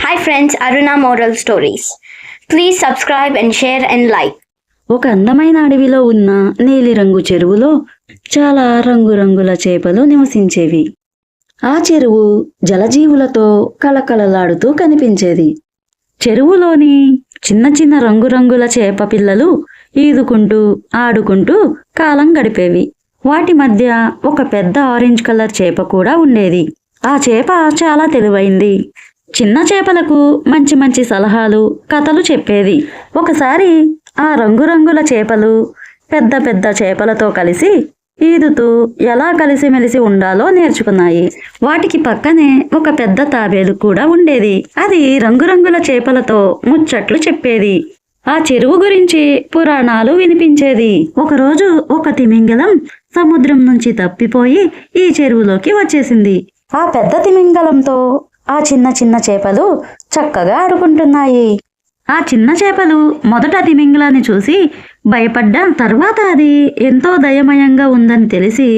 Hi friends, Aruna Moral Stories. Please subscribe and share and like. ఒక అందమైన అడవిలో ఉన్న నీలిరంగు చెరువులో చాలా రంగురంగుల చేపలు నివసించేవి. ఆ చెరువు జలజీవులతో కళకళలాడుతూ కనిపించేది. చెరువులోని చిన్న చిన్న రంగురంగుల చేప పిల్లలు ఈదుకుంటూ ఆడుకుంటూ కాలం గడిపేవి. వాటి మధ్య ఒక పెద్ద ఆరెంజ్ కలర్ చేప కూడా ఉండేది. ఆ చేప చాలా తెలివైంది. చిన్న చేపలకు మంచి మంచి సలహాలు, కథలు చెప్పేది. ఒకసారి ఆ రంగురంగుల చేపలు పెద్ద పెద్ద చేపలతో కలిసి ఈదుతూ ఎలా కలిసిమెలిసి ఉండాలో నేర్చుకున్నాయి. వాటికి పక్కనే ఒక పెద్ద తాబేలు కూడా ఉండేది. అది రంగురంగుల చేపలతో ముచ్చట్లు చెప్పేది. ఆ చెరువు గురించి పురాణాలు వినిపించేది. ఒకరోజు ఒక తిమింగలం సముద్రం నుంచి తప్పిపోయి ఈ చెరువులోకి వచ్చేసింది. ఆ పెద్ద తిమింగలంతో ఆ చిన్న చిన్న చేపలు చక్కగా ఆడుకుంటున్నాయి. ఆ చిన్న చేపలు మొదట తిమింగలాన్ని చూసి భయపడ్డా, తర్వాత అది ఎంతో దయమయంగా ఉందని తెలిసి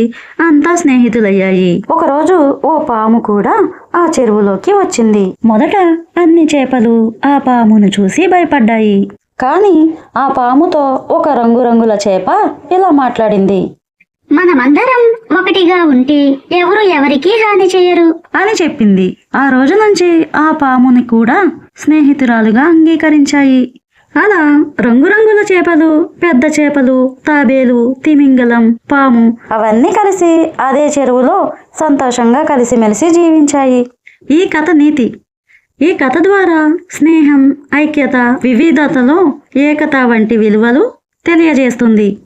అంతా స్నేహితులయ్యాయి. ఒకరోజు ఓ పాము కూడా ఆ చెరువులోకి వచ్చింది. మొదట అన్ని చేపలు ఆ పామును చూసి భయపడ్డాయి. కానీ ఆ పాముతో ఒక రంగురంగుల చేప ఇలా మాట్లాడింది. మనమందరం ఒకటిగా ఉంటే ఎవరు ఎవరికి హాని చేయరు అని చెప్పింది. ఆ రోజు నుంచి ఆ పాముని కూడా స్నేహితురాలుగా అంగీకరించాయి. అలా రంగురంగుల చేపలు, పెద్ద చేపలు, తాబేలు, తిమింగలం, పాము అవన్నీ కలిసి అదే చెరువులో సంతోషంగా కలిసిమెలిసి జీవించాయి. ఈ కథ నీతి. ఈ కథ ద్వారా స్నేహం, ఐక్యత, వివిధతలో ఏకత వంటి విలువలు తెలియజేస్తుంది.